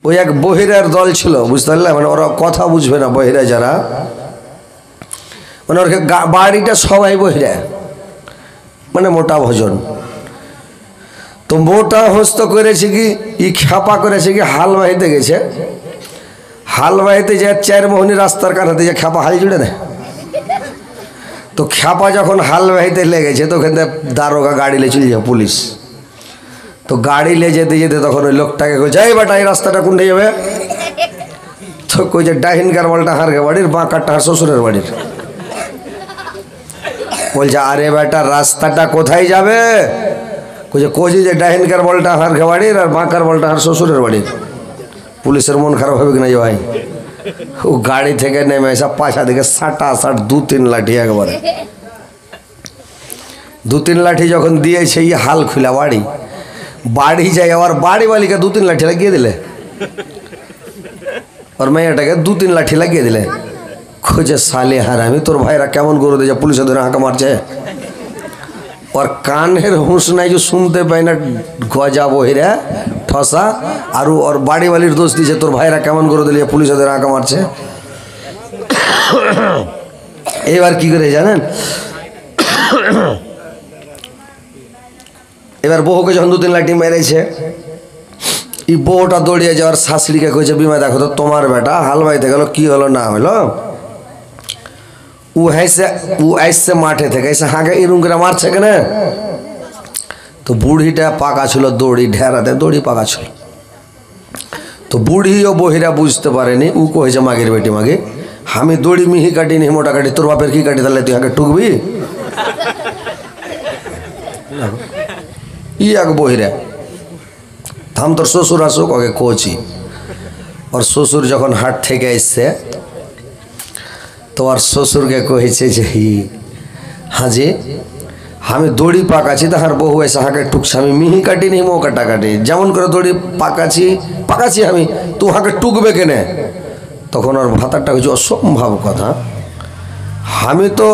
ওই এক বহিরার দল ছিল, বুঝতে পারলে, মানে ওরা কথা বুঝবে না বহিরা যারা, মানে ওর বাড়িটা সবাই বহিরা, মানে মোটা ভোজন। তো মোটা হস্ত করেছে কি, ই খ্যাপা করেছে কি, হাল বাহিতে গেছে, হাল বাহিতে যে 4 মোহনী রাস্তার কানাতে যে খ্যাপা হাল জুড়ে দেয়। তো খ্যাপা যখন হাল বাহিতে লেগেছে তো ওখান থেকে দারোগা গাড়ি লে চলে যাবে, পুলিশ। তো গাড়ি লে যেতে যেতে তখন ওই লোকটাকে কইছে, এই বেটা এই রাস্তাটা কোনটা যাবে? তো কইছে ডাহিনকার বলটা হারকে বাড়ির, বাঁকারটা হার শ্বশুরের বাড়ির। বলছে আরে বেটা রাস্তাটা কোথায় যাবে? কইছে কোজি যে ডাহিনকার বলটা হারকে বাড়ির আর বাঁকার বলটা হার শ্বশুরের বাড়ির। পুলিশের মন খারাপ হবে কিনা যে ভাই, ও গাড়ি থেকে নেমে এসে পাশা দিকে 60 2-3 লাঠি একবারে, 2-3 লাঠি যখন দিয়েছে এই হাল খুলা বাড়ি, বাড়ি যায় আবার বাড়ি বালিকে 2-3 লাঠি লাগিয়ে দিলে, ওর মেয়েটাকে 2-3 লাঠি লাগিয়ে দিলে। খোঁজে সালে হারামি, তোর ভাইরা কেমন করে দিয়ে পুলিশে ধরে হাঁকা মারছে, ওর কানের হুঁশ নাই যে শুনতে পাই না, গজা বহিরা ঠসা, আর ওর বাড়ি বালির দোষ দিয়েছে, তোর ভাইরা কেমন করে দিলে পুলিশে ধরে হাঁকা মারছে। এবার কি করে জানেন, এবার বউকে যখন 2-3 লাঠি মেরেছে, এই বউটা দৌড়িয়ে যাওয়ার শাশুড়িকে কইছে, বিমা দেখো তো তোমার বেটা হাল বাইতে গেল, কি হলো না হলো? ও আইসে মাঠে থেকে এসে হাঁকে এরম করে মারছে কেন? তো বুড়িটা পাকা ছিল, দড়ি ঢেরাতে দড়ি পাকা ছিল। তো বুড়ি ও বহিরা বুঝতে পারেনি, ও কইছে মাগের বেটি মাগে, আমি দড়ি মিহি কাটি নি মোটা কাটি, তোর বাপের কি কাটি, তাহলে তুই হাঁকে টুকবি? ই এক বহিরা থাম, তোর শ্বশুর আসুক ওকে কোচি। ওর শ্বশুর যখন হাট থেকে এসছে তো ওর শ্বশুরকে কহেছে যে হাজি আমি দড়ি পাকাছি, তাহার বহু এসে হাঁকে টুকছে, আমি মিহি কাটি নি মো কাটা কাটি, যেমন করে দড়ি পাকাছি আমি, তুই হাঁকে টুকবে কেনে? তখন ওর ভাতারটা হয়েছে অসম্ভব কথা, আমি তো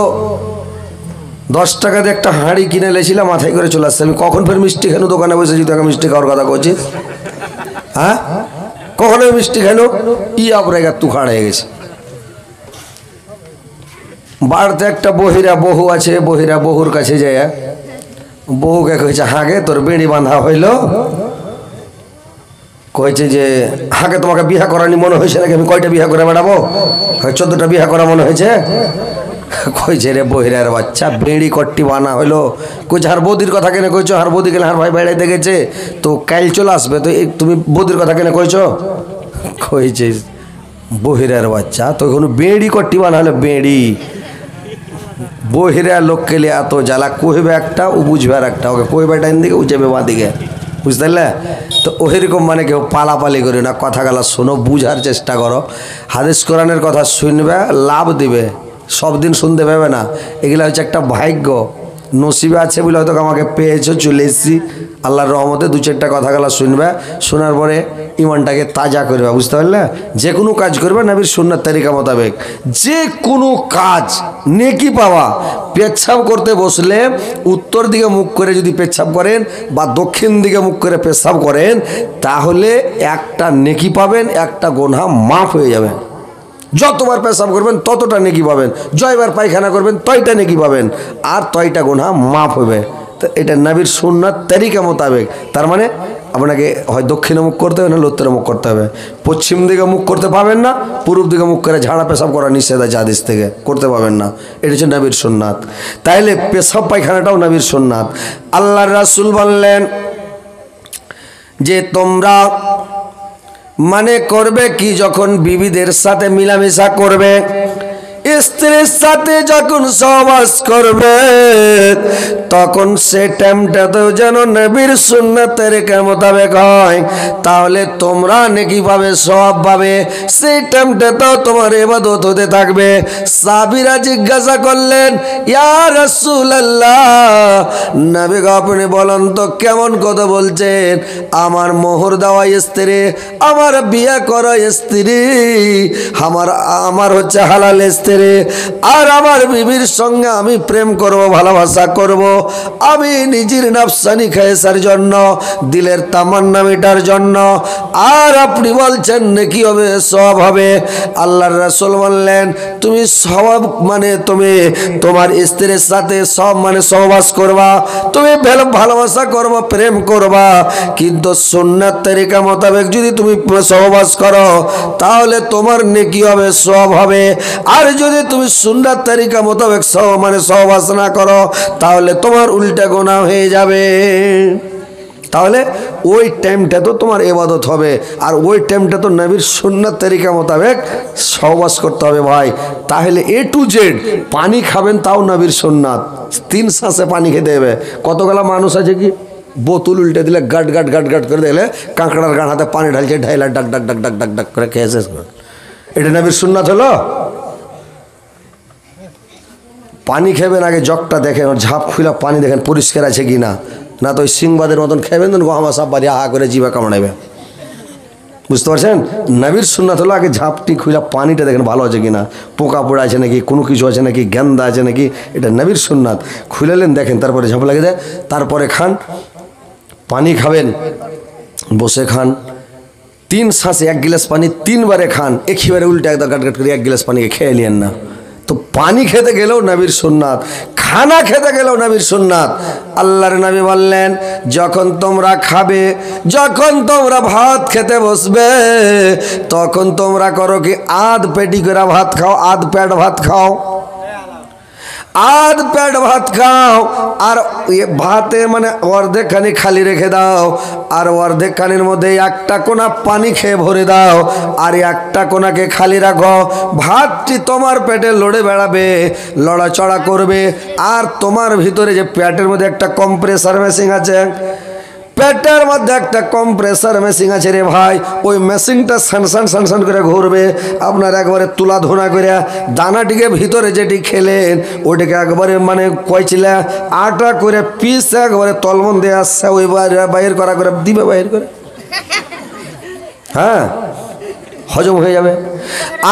10 টাকা দিয়ে একটা হাঁড়ি কিনে লেছিলাম, মাথায় করে চলে আসছে, আমি কখন ফের মিষ্টি খেলো দোকানে বসে, যদি তোকে মিষ্টি খাওয়ার কথা করছিস, হ্যাঁ কখনো মিষ্টি খেলো? ই আপরেগা তু খাড় হয়ে গেছে। বাড়িতে একটা বহিরা বহু আছে, বহিরা বহুর কাছে যায়, বহুকে কইছে হাঁকে তোর বেড়ি বাঁধা হইল, কইছে যে হাঁকে তোমাকে বিয়া করানি মনে হয়েছে নাকি, আমি কয়টা বিয়া করে বেড়াবো? 14টা বিয়া করা মনে হয়েছে। কইছে রে বহিরার বাচ্চা বেড়ি কট্টি বানা হইলো, কইছে হার বৌদির কথা কেন কইছো? হার বৌদি গেলে হার ভাই বেড়াইতে গেছে, তো কাল চলে আসবে, তো তুমি বৌদির কথা কেন কইছো? কইছে বহিরার বাচ্চা তো কোনো বেড়ি কট্টি বানা হলো, বেড়ি বহিরা লোককে লিয়ে এত জ্বালা, কইবে একটা ও বুঝবে আর একটা, ওকে কইবে ডাইন দিকে ও যাবে বাঁ দিকে, বুঝতে পারলে? তো ওইরকম মানে কেউ পালাপালি করি না, কথা গালা শোনো, বুঝার চেষ্টা করো, হাদিস কোরআনের কথা শুনবে, লাভ দিবে, সব দিন শুনতে পাবে না, এগুলো হচ্ছে একটা ভাগ্য, নসিবে আছে বলে হয়তো আমাকে পেয়েছো, চলে এসেছি, আল্লাহর রহমতে 2-4টা কথা গালা শুনবে, শোনার পরে ইমানটাকে তাজা করবে, বুঝতে পারলে? যে কোনো কাজ করবে নবীর সুন্নাত তরিকা মোতাবেক, যে কোনো কাজ নেকি পাওয়া, পেচ্ছাপ করতে বসলে উত্তর দিকে মুখ করে যদি পেচ্ছাপ করেন বা দক্ষিণ দিকে মুখ করে পেচ্ছাপ করেন, তাহলে একটা নেকি পাবেন, একটা গুনাহ মাফ হয়ে যাবে। যতবার পেশাব করবেন ততটা নেকি পাবেন, জয়বার পায়খানা করবেন তয়টা নেকি পাবেন, আর তয়টা গুনাহ মাফ হবে। তো এটা নবীর সুন্নাত তরিকা মোতাবেক, তার মানে আপনাকে হয় দক্ষিণে মুখ করতে হবে না উত্তরে মুখ করতে হবে, পশ্চিম দিকে মুখ করতে পাবেন না, পূর্ব দিকে মুখ করে ঝাড়া পেশাব করা নিষেধ আছে হাদিস থেকে, করতে পাবেন না, এটা হচ্ছে নবীর সুন্নাত। তাইলে পেশাব পায়খানাটাও নবীর সুন্নাত। আল্লাহর রাসূল বললেন যে তোমরা মানে করবে কি, যখন বিবিদের সাথে মিলামেশা করবে, স্ত্রীর সাথে যখন সহবাস করবে, তখন সে টাইমটাতেও যেন নবীর সুন্নাতের মোতাবেক হয়, তাহলে তোমরা নেকি পাবে, সওয়াব পাবে, সেই টাইমটাতেও তোমার ইবাদত হতে থাকবে। সাহাবীরা জিজ্ঞাসা করলেন, ইয়া রাসূলুল্লাহ, নবী গো আপনি বলেন তো কেমন কথা বলছেন? আমার মোহর দেওয়া স্ত্রী, আমার বিয়ে করা স্ত্রী, আমার হচ্ছে হালাল স্ত্রী, রে, আর আমার বিবির সঙ্গে আমি প্রেম করব, ভালোবাসা করব, আমি নিজের নাফসানি খায়েসার জন্য, দিলের তামান্না মেটার জন্য। আর আপনি বলছেন নেকি হবে, সওয়াব হবে। আল্লাহর রাসূল বললেন তুমি সওয়াব মানে তুমি তোমার স্ত্রীর সাথে সব মানে সহবাস করবা, তুমি ভালোবাসা করবা, প্রেম করবা, কিন্তু সুন্নাত তরিকা মোতাবেক যদি তুমি সহবাস করো তাহলে তোমার নেকি হবে, সওয়াব হবে। আর যদি তুমি সুন্নাত তরিকা মোতাবেক মানে সহবাস না করো তাহলে তোমার উল্টা গুনাহ হয়ে যাবে। তাহলে ওই টাইমটা তো তোমার ইবাদত হবে, আর ওই টাইমটা তো নবীর সুন্নাত তরিকা মোতাবেক সহবাস করতে হবে ভাই। তাহলে এ টু জেড পানি খাবেন তাও নবীর সুন্নাত, 3 শ্বাসে পানি খেতে হবে। কতগুলা মানুষ আছে কি বোতল উল্টে দিলে গাট গাট গাট গাট করে দিলে কাঁকড়ার গান হাতে পানি ঢালছে, ঢাইলা ডাক ডাক ডাক ডাক ডাক ডাক করে খেয়ে শেষ করে। এটা নবীর সুন্নাত হলো? পানি খাবেন আগে জগটা দেখেন, ওর ঝাঁপ খুলে পানি দেখেন পরিষ্কার আছে কি না, না তো ওই সিংবাদের মতন খাবেন তো গহমা সাপ বাড়ি আহা করে জিভা কামড়াবে। বুঝতে পারছেন? নবীর সুন্নাত হলো আগে ঝাঁপটি খুলে পানিটা দেখেন ভালো আছে কিনা, পোকা পোড়া আছে নাকি, কোনো কিছু আছে নাকি, গেন্দা আছে নাকি, এটা নবীর সুন্নাত। খুলেলেন দেখেন, তারপরে ঝাঁপ লাগে দেয়, তারপরে খান। পানি খাবেন বসে খান, 3 শ্বাসে 1 গ্লাস পানি 3 বারে খান, একেবারে উল্টে একদম গাট গাট করে 1 গ্লাস পানিকে খেয়ে নিয়েন না। তো পানি খেতে গেলেও নবীর সুন্নাত, খানা খেতে গেলেও নবীর সুন্নাত। আল্লাহর নবী বললেন যখন তোমরা খাবে, যখন তোমরা ভাত খেতে বসবে তখন তোমরা করো কি আধ পেটি করে ভাত খাও, আধ পেট ভাত খাও, আধ পেট ভাত খাও। আর ভাতে মানে অর্ধেক খানি খালি রেখে দাও, আর অর্ধেক খানির মধ্যে একটা কোনা পানি খেয়ে ভরে দাও, আর একটা কোনাকে খালি রাখো। ভাতটি তোমার পেটে লড়ে বেড়াবে, লড়াচড়া করবে, আর তোমার ভিতরে যে পেটের মধ্যে একটা কম্প্রেসার মেশিন আছে, পেটের মধ্যে একটা কম্প্রেসার মেশিন আছে রে ভাই, ওই মেশিনটা সানসান সানসান করে ঘুরবে। আপনার একবারে তুলা ধোনা করে দানাটিকে ভিতরে যেটি খেলেন ওইটাকে একবারে মানে কয়ছিলা আটা করে পিস একবারে তলমন দিয়ে আসছে, ওই বাইর করা করে দিবে, বাইর করে, হ্যাঁ হজম হয়ে যাবে।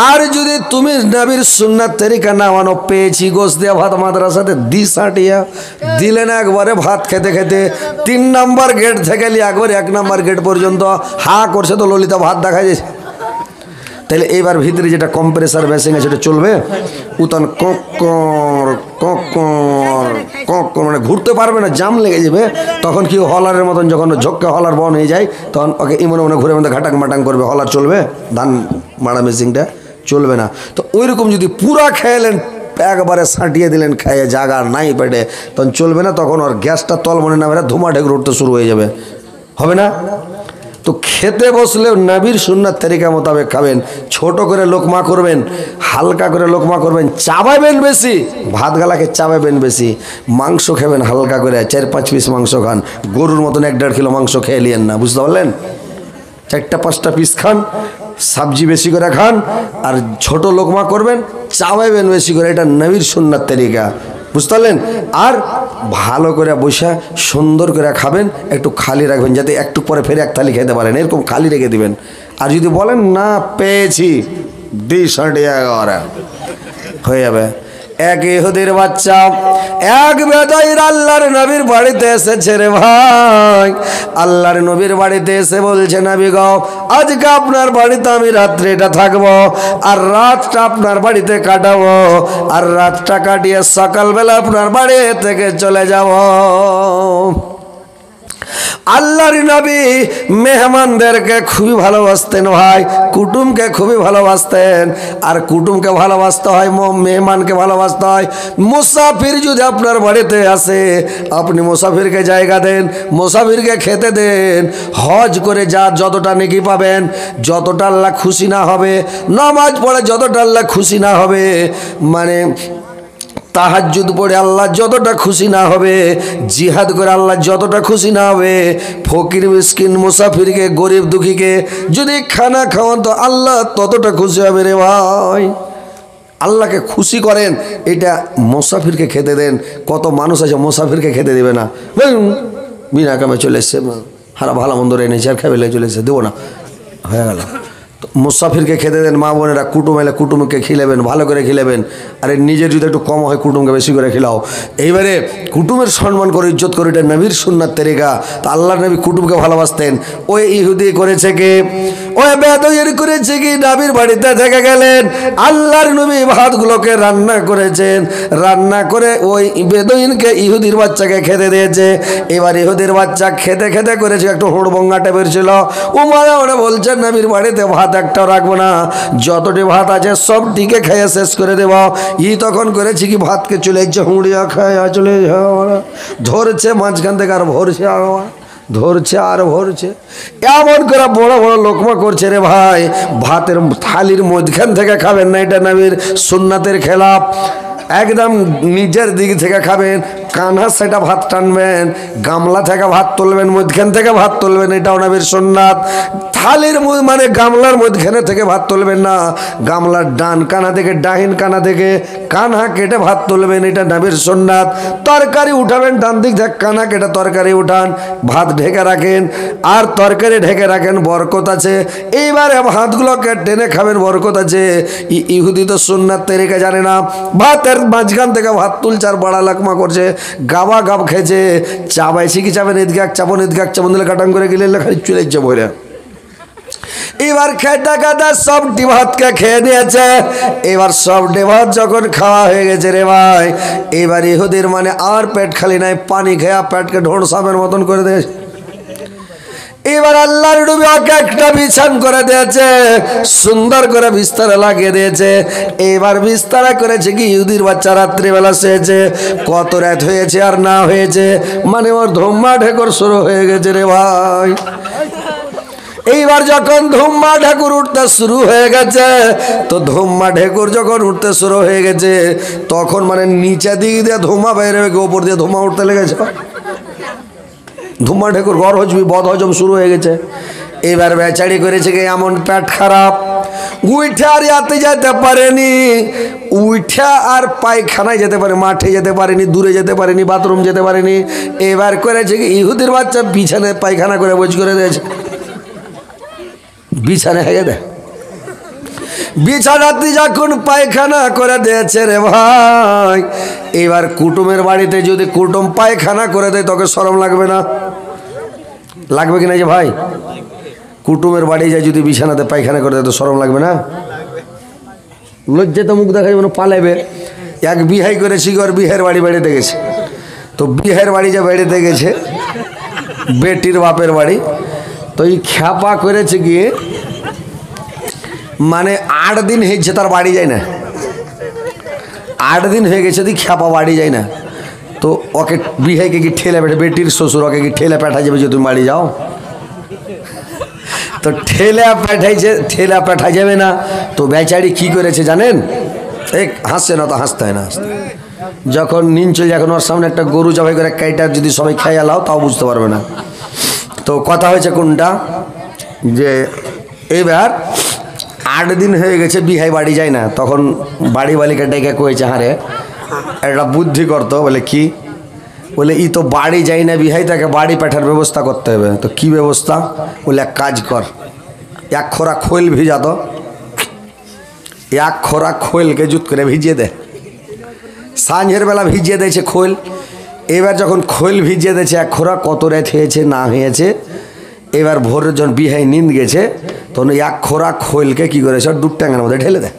আর যদি তুমি নবীর সুন্নাত তরিকা না মানো, পেয়েছি গোস দিয়া ভাত মাদ্রাসাতে সাটিয়া দিলে না একবারে ভাত খেতে খেতে 3 নম্বর গেট থেকে একবারে 1 নম্বর গেট পর্যন্ত হা করছে, তো ললিতা ভাত দেখা যাচ্ছে। তাহলে এইবার ভিতরে যেটা কম্প্রেসার মেশিন আছে সেটা চলবে, উতন কক্কর কক্কর কক্কর মানে ঘুরতে পারবে না, জাম লেগে যাবে। তখন কি হলারের মতন যখন ঝক্কে হলার বন হয়ে যায় তখন ওকে মনে মনে ঘুরে মধ্যে ঘাটাং মাটাং করবে, হলার চলবে, ধান মারা মেশিনটা চলবে না। তো ওইরকম যদি পুরা খেলেন একবারে সাঁটিয়ে দিলেন, খেয়ে জাগার নাই পেটে, তখন চলবে না, তখন ওর গ্যাসটা তল মনে না বেড়ে ধুমা ঢেকুর উঠতে শুরু হয়ে যাবে, হবে না? তো খেতে বসলেও নবীর সুন্নাত তরিকা মোতাবেক খাবেন, ছোট করে লোকমা করবেন, হালকা করে লোকমা করবেন, চাবাবেন বেশি, ভাত গালাকে চাবাবেন বেশি। মাংস খাবেন হালকা করে, 4-5 পিস মাংস খান, গরুর মতন 1-1.5 কিলো মাংস খেয়ে নিয়েন না, বুঝতে পারলেন? 4-5টা পিস খান, সবজি বেশি করে খান, আর ছোট লোকমা করবেন, চাবাবেন বেশি করে, এটা নবীর সুন্নাত তরিকা, বুঝতে পারলেন? আর ভালো করে বসে সুন্দর করে খাবেন, একটু খালি রাখবেন যাতে একটু পরে ফেরে 1 থালি খেতে পারেন, এরকম খালি রেখে দিবেন। আর যদি বলেন না পেয়েছি 2 হয়ে যাবে। এক ইহুদির বাচ্চা এক বেদুইন আল্লাহর নবীর বাড়িতে এসেছে রে ভাই। আল্লাহর নবীর বাড়িতে এসে বলছে, নবী গো আজকে আপনার বাড়িতে আমি রাত্রিটা থাকবো, আর রাতটা আপনার বাড়িতে কাটাবো, আর রাতটা কাটিয়ে সকালবেলা আপনার বাড়ি থেকে চলে যাব। আল্লাহর নবী মেহমানদেরকে খুবই ভালোবাসতেন ভাই, কুটুমকে খুবই ভালোবাসতেন। আর কুটুমকে ভালোবাসতে হয়, মেহমানকে ভালোবাসতে হয়। মুসাফির যদি আপনার বাড়িতে আসে, আপনি মুসাফিরকে জায়গা দেন, মুসাফিরকে খেতে দেন। হজ করে যা যতটা নেকি পাবেন, যতটা আল্লাহ খুশি না হবে, নামাজ পড়ে যতটা আল্লাহ খুশি না হবে, মানে তাহাজ্জুদ পড়ে আল্লাহ যতটা খুশি না হবে, জিহাদ করে আল্লাহ যতটা খুশি না হবে, ফকির মিসকিন মুসাফিরকে গরিব দুঃখীকে যদি খানা খাওয়ান তো আল্লাহ ততটা খুশি হবে রে ভাই। আল্লাহকে খুশি করেন, এটা মুসাফিরকে খেতে দেন। কত মানুষ আছে মুসাফিরকে খেতে দেবে না, বিনা কামে চলে এসছে, হারা ভালো মন্দ এনেছে আর খেয়ে চলে এসছে, দেবো না, হয়ে গেল। তো মুসাফিরকে খেতে দেন মা বোনেরা, কুটুম এলে কুটুমকে খিলেবেন, ভালো করে খিলেবেন। আরে নিজের যদি একটু কম হয় কুটুমকে বেশি করে খিলাও। এইবারে কুটুমের সম্মান করে ইজ্জত করে, এটা নবীর সুন্নাত তরিকা। তা আল্লাহর নবী কুটুমকে ভালোবাসতেন। ওই ইহুদি করেছে কি, ওই বেদুইন করেছে কি, নবীর বাড়িতে থেকে গেলেন, আল্লাহর নবী ভাতগুলোকে রান্না করেছেন, রান্না করে ওই বেদুইনকে ইহুদির বাচ্চাকে খেতে দিয়েছে। এবার ইহুদির বাচ্চা খেতে খেতে করেছে একটু হুড়বঙ্গা টাইপের ছিল। উমারা ওরা বলছেন নবীর বাড়িতে ভাত একটাও রাখবো না, যতটি ভাত আছে সবটিকে খেয়ে শেষ করে দেব। তখন করেছি কি, ভাতকে চলে যাচ্ছে হুঁড়িয়া খায় চলে যাওয়া, ধরছে মাঝখান থেকে আর ভরছে, ধরছে আর ভরছে, এমন করে বড় বড় লোকমা করছে। রে ভাই, ভাতের থালির মধ্যখান থেকে খাবেন না, এটা নবীর সুন্নাতের খেলাফ। একদম নিজের দিক থেকে খাবেন, কানহা সেটা ভাত টানবেন, গামলা থেকে ভাত তুলবেন, মধ্যখান থেকে ভাত তুলবেন, এটাও নবীর সুন্নাত। থালির মানে গামলার মধ্যখানে থেকে ভাত তুলবেন না, গামলার ডান কানা থেকে ডাহিন কানা থেকে কানহা কেটে ভাত তুলবেন, এটা নবীর সুন্নাত। তরকারি উঠাবেন ডান দিক থেকে কানা কেটে তরকারি উঠান, ভাত ঢেকে রাখেন আর তরকারি ঢেকে রাখেন, বরকত আছে। এইবারে ভাতগুলোকে টেনে খাবেন, বরকত আছে। ইহুদি তো সুন্নাত তরিকা জানে না, ভাতের মাঝখান থেকে ভাত তুলছে আর বড়া লাকমা করছে, গাবা গাব খেয়েছে। চাবাই শিখি চাবেন, এদিকে এক চাপন এদিকে এক চাপন দিলে কাটাং করে গেলে খালি চলে যাচ্ছে বলে। এবার খেটা খাটা সব ভাতকে খেয়ে নিয়েছে। এবার সব ভাত যখন খাওয়া হয়ে গেছে রে ভাই, এবার ইহুদির মানে আর পেট খালি নাই, পানি খেয়া পেটকে ঢোড়সামের মতন করে দিয়েছে। এবার আল্লাহর নবী ওকে একটা বিছান করে দিয়েছে, সুন্দর করে বিস্তারা লাগিয়ে দিয়েছে। এবার বিস্তারা করেছে কি, ইহুদির বাচ্চা রাত্রিবেলা শুয়েছে, কত রাত হয়েছে আর না হয়েছে, মানে ওর ধুম্মা ঢেকর শুরু হয়ে গেছে রে ভাই। এইবার যখন ধুম্মা ঢেকুর উঠতে শুরু হয়ে গেছে, তো ধুম্মা ঢেকুর যখন উঠতে শুরু হয়ে গেছে, তখন মানে নিচে দিক দিয়ে ধুম্মা বাইরে, ওপর দিয়ে ধুম্মা উঠতে লেগেছে। ধুম্মা ঢেকুর ঘর হজবি বদ হজম শুরু হয়ে গেছে। এবার বেচারি করেছে কি, এমন পেট খারাপ, উঠে আর ইয়াতে যেতে পারেনি, উঠে আর পায়খানায় যেতে পারে, মাঠে যেতে পারেনি, দূরে যেতে পারেনি, বাথরুম যেতে পারেনি। এবার করেছে কি, ইহুদির বাচ্চা বিছানায় পায়খানা করে বোঝ করে দিয়েছে, বিছানা হেগে দেয়। বিছানাতে যখন পায়খানা করে দিয়েছে রে ভাই, এবার কুটুমের বাড়িতে যদি কুটুম পায়খানা করে দেয়, তোকে শরম লাগবে না? লাগবে কিনা যে ভাই? কুটুমের বাড়ি যায় যদি বিছানাতে পায়খানা করে দেয় তো শরম লাগবে না? লজ্জা তো মুখ দেখাই মানে পালাইবে। এক বিহাই করেছি, ওর বিহার বাড়ি বেড়াতে গেছে, তো বিহার বাড়ি যে বেড়াতে গেছে বেটির বাপের বাড়ি, তো এই খ্যাপা করেছে গিয়ে মানে 8 দিন হয়েছে তার বাড়ি যায় না, 8 দিন হয়ে গেছে তুই খ্যাপা বাড়ি যায় না। তো ওকে বিহাইকে কি ঠেলে পেটে, বেটির শ্বশুর ওকে কি ঠেলে পেঠা যাবে যে তুমি বাড়ি যাও? তো ঠেলে পেঠা যাবে না। তো বেচারি কি করেছে জানেন? এক হাসছে না তো, হাসতে হয় না, হাসতে যখন নিন চলে, এখন ওর সামনে একটা গরু জবাই করে কাইটা যদি সবাই খাইয়া লাও তাও বুঝতে পারবে না। তো কথা হয়েছে কোনটা, যে এবার 8 দিন হয়ে গেছে বিহাই বাড়ি যায় না, তখন বাড়ি বালিকা ডেকে কয়েছে, হারে একটা বুদ্ধি করতো। বলে কি? বলে ই তো বাড়ি যায় না বিহাই, তাকে বাড়ি পাঠার ব্যবস্থা করতে হবে। তো কি ব্যবস্থা? বলে এক কাজ কর, 1 খোরা খোল ভিজা, তো 1 খোরা খোলকে জুত করে ভিজিয়ে দে। সাঁঝের বেলা ভিজিয়ে দিয়েছে খোল। এবার যখন খোল ভিজিয়ে দিয়েছে 1 খোরা, কত রাত হয়েছে না হয়েছে, এবার ভোরের যখন বিহাই নিন্দ গেছে, তখন 1 খোরা খোলকে কী করেছে, ওর 2 ট্যাঙ্গার মধ্যে ঢেলে দেয়।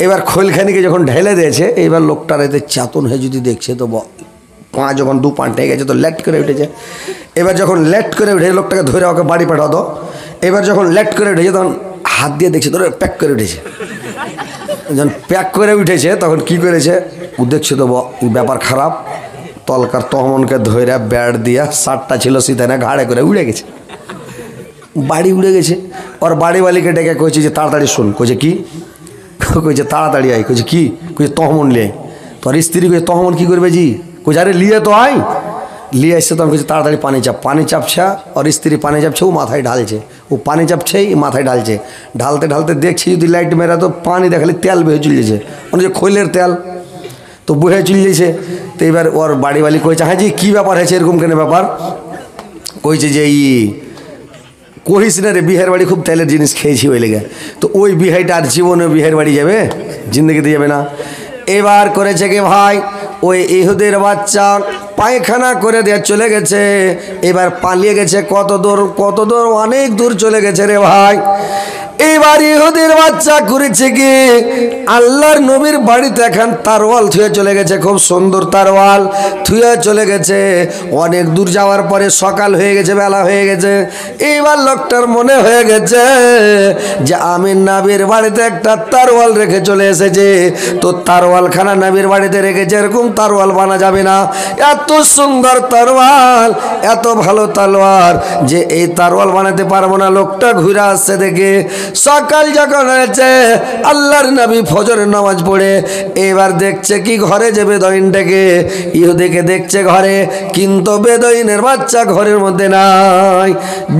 এবার খোলখানিকে যখন ঢেলে দিয়েছে, এবার লোকটার এতে চাতন হয়ে যদি দেখছে, তো পা যখন 2 পা ঠেকে গেছে, তো লেট করে উঠেছে। এবার যখন লেট করে উঠে লোকটাকে ধরে ওকে বাড়ি পাঠাতো। এবার যখন লেট করে উঠেছে, তখন হাত দিয়ে দেখছে ধরে প্যাক করে উঠেছে। যখন প্যাক করে উঠেছে, তখন কি করেছে, ও দেখছে তো ব্যাপার খারাপ, তলকার তহমনকে ধরে ব্যাট দিয়া 7টা ছিল সিতানা ঘাড়ে করে উড়ে গেছে, বাড়ি উড়ে গেছে। ওর বাড়ি বালিকে ডেকে কইছে যে তাড়াতাড়ি শোন। কইছে কি? কইছে তাড়াতাড়ি আয়। কইছে কি? কইছে তহমন লিয়ে। তোর স্ত্রী কইছে তহমন কি করবে জি? কইছে আরে লিয়ে তো আয়। লিয়ে আসছে, তখন কইছে তাড়াতাড়ি পানি চাপ। পানি চাপছা, ওর স্ত্রী পানি চাপছে, ও মাথায় ঢালছে, ও পানি চাপছেই মাথায় ঢালছে। ঢালতে ঢালতে দেখছি যদি লাইট মেরা, তো পানি দেখালে তেল বেয়ে চলেছে, মানে যে খৈলের তেল, তো বহে চলেছে। তো এবার ওর বাড়িওয়ালি কইছে, হ্যাঁ জি কী ব্যাপার হয়েছে, এরকম কেন ব্যাপার? কইছে যে কহিস না রে বিহার বাড়ি খুব তেলের জিনিস খেয়েছি ওই লেগে। তো ওই বিহাইটা আর জীবনে বিহার বাড়ি যাবে? জিন্দগিতে যাবে না। এবার করেছে কি ভাই, ওই ইহুদের বাচ্চা পায়খানা করে দিয়ে চলে গেছে। এবার পালিয়ে গেছে কত দূর, অনেক দূর চলে গেছে রে ভাই। এবার ইহুদির বাচ্চা করেছে কি, আল্লাহর নবীর বাড়িতে এখন তারওয়াল থুয়ে চলে গেছে, খুব সুন্দর তারওয়াল থুয়ে চলে গেছে। অনেক দূর যাওয়ার পরে সকাল হয়ে গেছে, বেলা হয়ে গেছে। এবার লোকটার মনে হয়ে গেছে যে আমি নবীর বাড়িতে একটা তারওয়াল রেখে চলে এসেছে, তো তারওয়ালখানা নবীর বাড়িতে রেখেছে, এরকম তারওয়াল বানা যাবে না। এত সুন্দর তারওয়াল, এত ভালো তারওয়াল যে এই তারওয়াল বানাতে পারবো না। লোকটা ঘুরে আসছে দেখে সকাল যখন হয়েছে, আল্লাহর নবী ফজরের নামাজ পড়ে এবার দেখছে কি ঘরে যে বেদইনটাকে, ইহুদিকে দেখছে ঘরে, কিন্তু বেদইনের বাচ্চা ঘরের মধ্যে নাই।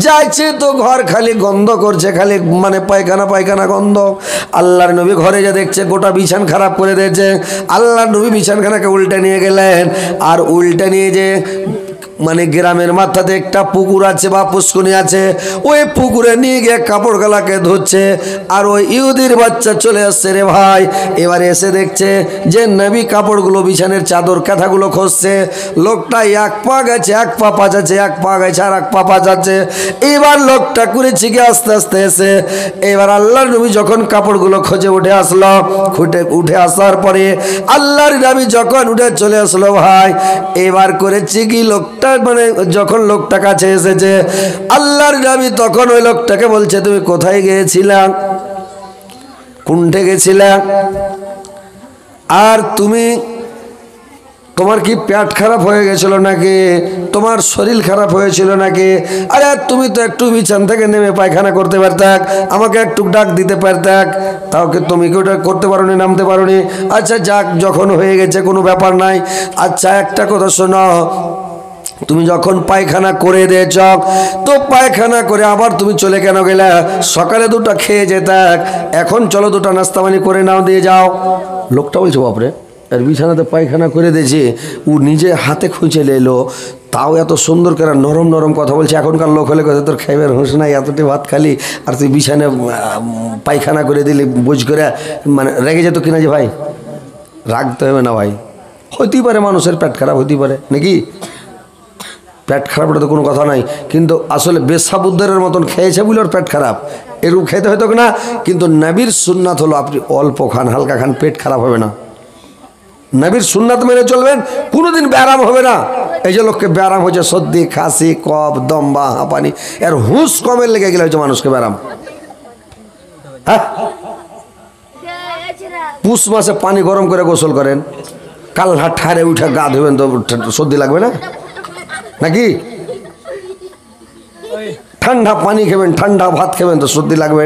যাইছে তো ঘর খালি গন্ধ করছে, খালি মানে পায়খানা গন্ধ। আল্লাহর নবী ঘরে যে দেখছে গোটা বিছান খারাপ করে দিয়েছে। আল্লাহর নবী বিছানখানাকে উল্টে নিয়ে গেলেন, আর উল্টে নিয়ে যে মানে গ্রামের মাথাতে একটা পুকুর আছে বা পুষ্কুনি আছে, ওই পুকুরে নিয়ে গিয়ে কাপড় গালাকে ধুচ্ছে। আর ওই ইহুদির বাচ্চা চলে আসছে রে ভাই। এবারে এসে দেখছে যে নবী কাপড়গুলো, বিছানের চাদর কাঁথাগুলো খসছে। লোকটা এক পা গেছে, এক পা পাচাচ্ছে, এক পা গেছে আর এক পা পাচাচ্ছে। এবার লোকটা করেছে কি আস্তে আস্তে এসে, এবার আল্লাহর নবী যখন কাপড়গুলো খোঁজে উঠে আসলো, উঠে আসার পরে আল্লাহর নবী যখন উঠে চলে আসলো ভাই, এবার করেছে কি লোকটা মানে যখন লোকটা কাছে এসেছে, আল্লাহর নবী তখন ওই লোকটাকে বলছে তুমি কোথায় গিয়েছিলা, কোনটে গেছিলা, আর তোমার কি পেট খারাপ হয়ে গেছিল নাকি, তোমার শরীর খারাপ হয়েছিল নাকি? আরে তুমি তো একটু বিছান থেকে নেমে পায়খানা করতে পারতাক, আমাকে একটু ডাক দিতে পারতাক, তাও কি তুমি কি ওটা করতে পারো নি, নামতে পারো নি? আচ্ছা যাক, যখন হয়ে গেছে কোনো ব্যাপার নাই। আচ্ছা একটা কথা শোনো, তুমি যখন পায়খানা করে দিয়েছ, তো পায়খানা করে আবার তুমি চলে কেন গেলে? সকালে দুটো খেয়ে যেতাক, এখন চলো দুটো নাস্তা পানি করে নাও, দিয়ে যাও। লোকটা বলছে বাপরে, আর বিছানাতে পায়খানা করে দিয়েছে, ও নিজে হাতে খুঁজে এলো, তাও এত সুন্দর করে নরম নরম কথা বলছে। এখনকার লোক হলে কথা তোর খাইবার হুঁশ নাই, এতটি ভাত খালি আর তুই বিছানে পায়খানা করে দিলি, বুঝ করে মানে রেগে যেত কিনা? যে ভাই রাখতে হবে না ভাই, হইতেই পারে মানুষের পেট খারাপ হইতেই পারে নাকি, পেট খারাপ তো কোনো কথা নাই, কিন্তু আসলে বেসাবুদ্দারের মতন খেয়েছে বলে ওর পেট খারাপ, এরকম খেতে হয়তো না। কিন্তু নবীর সুন্নাত হলো আপনি অল্প খান, হালকা খান, পেট খারাপ হবে না। নবীর সুন্নাত মেনে চলবেন, কোনোদিন ব্যারাম হবে না। এই যে লোককে ব্যারাম হচ্ছে সর্দি, খাসি, কফ, দম বা হাঁপানি, এর হুঁশ কমের লেগে গেলে হচ্ছে মানুষকে ব্যারাম। হ্যাঁ, পুষ মাসে পানি গরম করে গোসল করেন, কাল্লা ঠারে উঠে গা ধুবেন তো সর্দি লাগবে না নাকি? ঠান্ডা পানি খাবেন, ঠান্ডা ভাত খাবেন তো সর্দি লাগবে,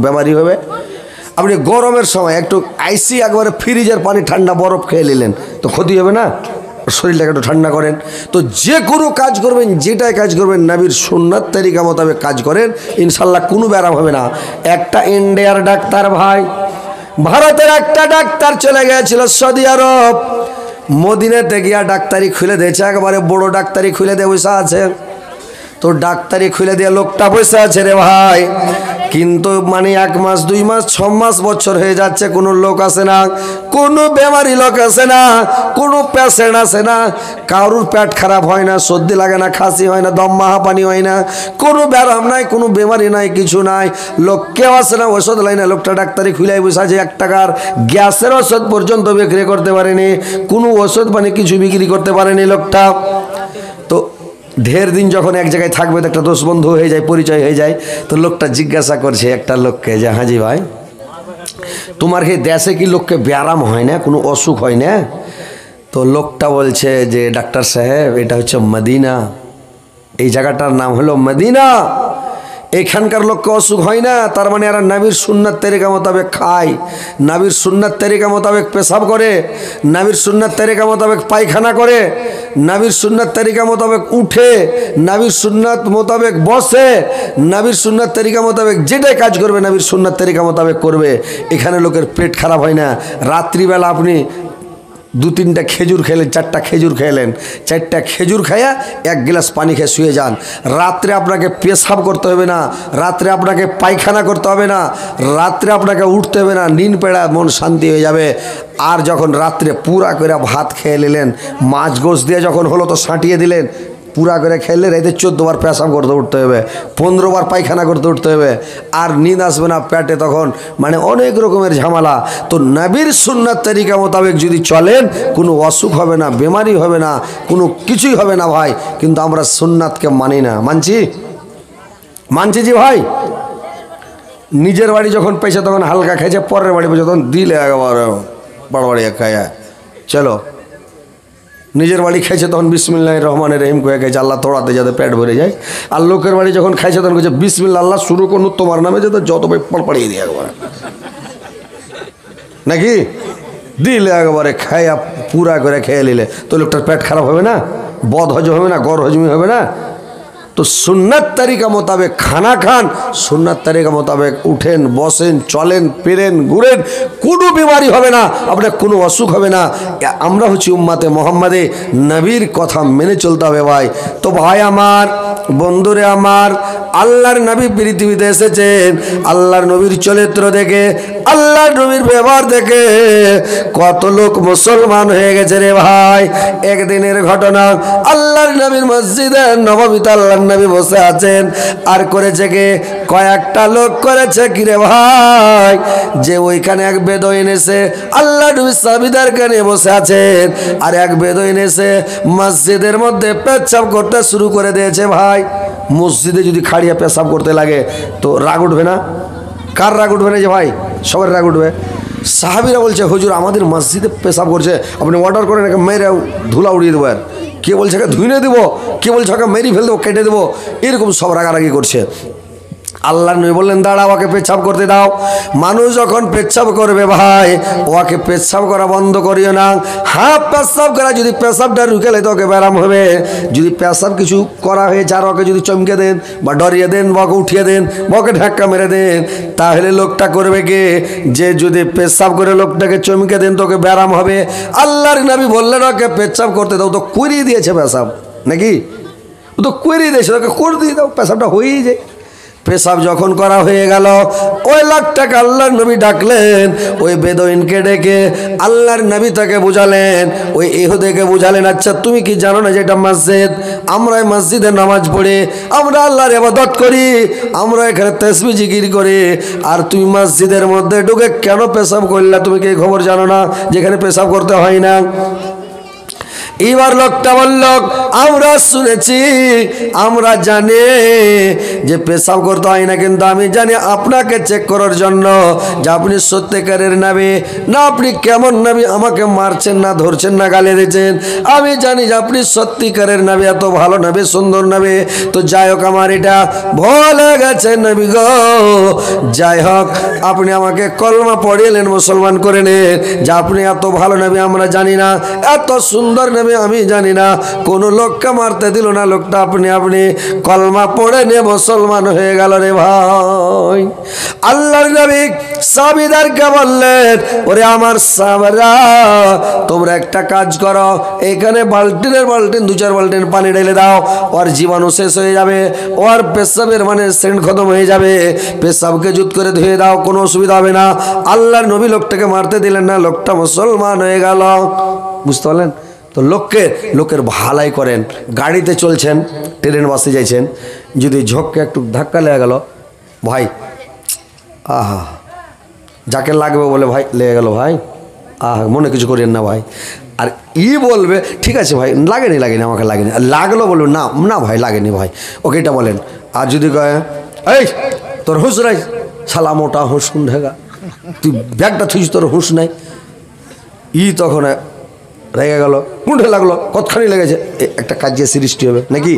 বেমারি হবে। আপনি গরমের সময় একটু আইসি একবারে ফ্রিজের পানি ঠান্ডা বরফ খেয়ে নিলেন তো ক্ষতি হবে না? শরীরটাকে একটু ঠান্ডা করেন। তো যে কোনো কাজ করবেন, যেটাই কাজ করবেন নবীর সুন্নাত তরিকা মোতাবেক কাজ করেন, ইনশাল্লাহ কোনো ব্যারাম হবে না। একটা ইন্ডিয়ার ডাক্তার ভাই, ভারতের একটা ডাক্তার চলে গিয়েছিল সৌদি আরব, মদিনাতে গিয়া ডাক্তারি খুলে দিয়েছে, একবারে বড় ডাক্তারি খুলে দিয়ে বসে আছে। তো ডাক্তারি খুলে দিয়ে লোকটা বসে আছে রে ভাই, কিন্তু মানে 1 মাস 2 মাস 6 মাস বছর হয়ে যাচ্ছে, কোনো লোক আসে না, কোনো বেমারি লোক আসে না, কোনো পেশেন্ট আসে না, কারুর পেট খারাপ হয় না, সর্দি লাগে না, খাসি হয় না, দম হাঁপানি হয় না, কোনো ব্যারাম নাই, কোনো বেমারি নাই, কিছু নাই, লোক কেউ আসে না, ওষুধ লাই না। লোকটা ডাক্তারি খুলে বসে আছে, 1 টাকার গ্যাসের ওষুধ পর্যন্ত বিক্রি করতে পারেনি, কোনো ওষুধ মানে কিছু বিক্রি করতে পারেনি লোকটা। তো ঢের দিন যখন এক জায়গায় থাকবে তো একটা দোষ বন্ধু হয়ে যায়, পরিচয় হয়ে যায়। তো লোকটা জিজ্ঞাসা করছে একটা লোককে যে হাজি ভাই, তোমার কি দেশে কি লোককে ব্যারাম হয় না, কোনো অসুখ হয় না? তো লোকটা বলছে যে ডাক্তার সাহেব, এটা হচ্ছে মদিনা, এই জায়গাটার নাম হলো মদিনা, এখানকার লোককে অসুখ হয় না, তার মানে এরা নবীর সুন্নাত তরিকা মোতাবেক খায়, নবীর সুন্নাত তরিকা মোতাবেক পেশাব করে, নবীর সুন্নাত তরিকা মোতাবেক পায়খানা করে, নবীর সুন্নাত তরিকা মোতাবেক উঠে, নবীর সুন্নাত মোতাবেক বসে, নবীর সুন্নাত তরিকা মোতাবেক যেটাই কাজ করবে নবীর সুন্নাত তরিকা মোতাবেক করবে। এখানে লোকের পেট খারাপ হয় না। রাত্রিবেলা আপনি 2-3টা খেজুর খেলেন, 4টা খেজুর খেলেন, 4টা খেজুর খাইয়া 1 গ্লাস পানি খেয়ে শুয়ে যান। রাত্রে আপনাকে পেশাব করতে হবে না, রাত্রে আপনাকে পায়খানা করতে হবে না, রাত্রে আপনাকে উঠতে হবে না, নিন পেড়া মন শান্তি হয়ে যাবে। আর যখন রাত্রে পুরা করে ভাত খেয়ে নিলেন, মাছ গোশ দিয়ে যখন হলো তো সাঁটিয়ে দিলেন, পুরা করে খেলে রাইতে 14 বার পেশাব করতে উঠতে হবে, 15 বার পায়খানা করতে উঠতে হবে, আর নিদ আসবে না পেটে, তখন মানে অনেক রকমের ঝামেলা। তো নবীর সুন্নাত তরিকা মোতাবেক যদি চলেন কোনো অসুখ হবে না, বেমারি হবে না, কোনো কিছুই হবে না ভাই। কিন্তু আমরা সুন্নাতকে মানি না। মানছি জি ভাই। নিজের বাড়ি যখন পেয়েছে তখন হালকা খেয়েছে, পরের বাড়ি পেয়েছে তখন দিলে একেবারে বাড়াবাড়ি খায়া চলো। নিজের বাড়ি খাইছে তখন বিসমিল্লাহির রহমানির রহিম কয়ে গেছে, আল্লাহ তোড়াতে যাতে পেট ভরে যায়। আর লোকের বাড়ি যখন খাইছে তখন কয়েছে বিসমিল্লাহ আল্লাহ শুরু করুন তোমার নামে, যাতে যত ভাই পড়পাড়িয়ে দিয়ে একবার নাকি দিলে একেবারে খাইয়া পুরা করে খেয়ে নিলে তো লোকটার পেট খারাপ হবে না, বদ হজম হবে না, গড় হজমি হবে না। তো সুন্নাত তরিকা মোতাবেক খানা খান, সুন্নাত তরিকা মোতাবেক উঠেন, বসেন, চলেন, পেরেন, ঘুরেন, কোনো বিমারি হবে না, আপনার কোনো অসুখ হবে না। আমরা হচ্ছি উম্মাতে মোহাম্মদে, নবীর কথা মেনে চলতে হবে ভাই। তো ভাই আমার, বন্ধুরে আমার, আল্লাহর নবী পৃথিবীতে এসেছেন, আল্লাহর নবীর চরিত্র দেখে, আল্লাহর নবীর ব্যবহার দেখে কত লোক মুসলমান হয়ে গেছে রে ভাই। একদিনের ঘটনা, আল্লাহর নবীর মসজিদে নববীতে আল্লাহর নবী বসে আছেন, আর করেছে কে, কয়েকটা লোক করেছে কি রে ভাই, যে ওইখানে এক বেদুইন এসে আল্লাহর নবীর সাহাবীদেরকে নিয়ে বসে আছেন, আর এক বেদুইন এসে মসজিদের মধ্যে পেচ্ছাপ করতে শুরু করে দিয়েছে ভাই। মসজিদে যদি খাড়িয়া পেশাব করতে লাগে তো রাগ উঠবে না? কার রাগ উঠবে না যে ভাই? সবার রাগ উঠবে। সাহাবীরা বলছে হুজুর আমাদের মসজিদে পেশাব করছে, আপনি অর্ডার করেন একে মেরে ধুলা উড়িয়ে দেবো। আর কে বলছে একে ধুইনে দেবো, কে বলছে ওকে মেরে ফেলে দেবো, কেটে দেবো, এরকম সব রাগারাগি করছে। আল্লাহর নবী বললেন দাঁড়াও, ওকে পেচ্ছাব করতে দাও। মানুষ যখন পেচ্ছাব করবে ভাই, ওকে পেচ্ছাব করা বন্ধ করিও না। হ্যাঁ, পেচ্ছাব করা যদি পেশাবটা রুকেলে তো ওকে ব্যারাম হবে। যদি পেশাব কিছু করা হয়েছে আর ওকে যদি চমকে দেন বা ডরিয়ে দেন বা ওকে উঠিয়ে দেন বা ওকে ধাক্কা মেরে দেন, তাহলে লোকটা করবে কে? যে যদি পেশাব করে লোকটাকে চমকে দেন তো ওকে ব্যারাম হবে। আল্লাহর নবী বললেন ওকে পেচ্ছাব করতে দাও, তো করিয়ে দিয়েছে পেশাব নাকি? ও তো করিয়ে দিয়েছে, ওকে করে দিয়ে দাও, পেশাবটা হয়েই যায়। পেশাব যখন করা হয়ে গেল, ওই লোকটাকে আল্লাহর নবী ডাকলেন, ওই বেদুইনকে ডেকে আল্লাহর নবী তাকে বুঝালেন, ওই ইহুদিকে বুঝালেন, আচ্ছা তুমি কি জানো না যে এটা মসজিদ? আমরা এই মসজিদে নামাজ পড়ি, আমরা আল্লাহর ইবাদত করি, আমরা এখানে তাসবিহ জিকির করি, আর তুমি মসজিদের মধ্যে ঢুকে কেন পেশাব করলা? তুমি কি খবর জানো না যেখানে পেশাব করতে হয় না? এবার লোকটা বলল আমরা শুনেছি, আমরা জানি যে পেশাব করতে হয় না, কিন্তু আমি জানি আপনাকে চেক করার জন্য যে আপনি সত্যিকারের নবী না আপনি কেমন নবী, আমাকে মারছেন না, ধরছেন না, গালি দিচ্ছেন। আমি জানি যে আপনি সত্যিকারের নবী, এত ভালো নবী, সুন্দর নবী। তো যাই হোক, আমার এটা ভুলে গেছে নবী গো। যাই হোক, আপনি আমাকে কলমা পড়িয়েলেন, মুসলমান করে নেন, যে আপনি এত ভালো নবী আমরা জানি না, এত সুন্দর নবী আমি জানি না। কোন লোককে মারতে দিল না, লোকটা আপনি কলমা পড়ে নিয়ে মুসলমান হয়ে গেল রে ভাই। আল্লাহর নবী সাহাবীদেরকে বললেন, ওরে আমার সাহাবারা, তোমরা একটা কাজ করো, এখানে বালতিনের বালতিন 2-4 বালতিন পানি ঢেলে দাও, ওর জীবাণু শেষ হয়ে যাবে, ওর পেশাবের মানে সেন্ট খতম হয়ে যাবে, পেশাবকে জুত করে ধুয়ে দাও, কোনো অসুবিধা হবে না। আল্লাহর নবী লোকটাকে মারতে দিলেন না, লোকটা মুসলমান হয়ে গেল। বুঝতে পারলেন তো? লোকের ভালাই করেন। গাড়িতে চলছেন, ট্রেন বাসে যাইছেন, যদি ঝোঁককে একটু ধাক্কা লেগে গেল, ভাই আহা, যাকে লাগবে বলে ভাই লেগে গেল ভাই, আহা মনে কিছু করেন না ভাই। আর বলবে ঠিক আছে ভাই, লাগেনি আমাকে লাগেনি, আর লাগলো বলবে না না ভাই লাগেনি ভাই, ওকে এটা বলেন। আর যদি কয় এই তোর হুঁশ নাই, শালা মোটা হুঁশ কোন ঢেগা, তুই ব্যাগটা থুইস, তোর হুঁশ নাই, তখন রেগে গেল, কুণ্ঠে লাগলো, কতখানি লেগেছে, একটা কাজে সৃষ্টি হবে নাকি?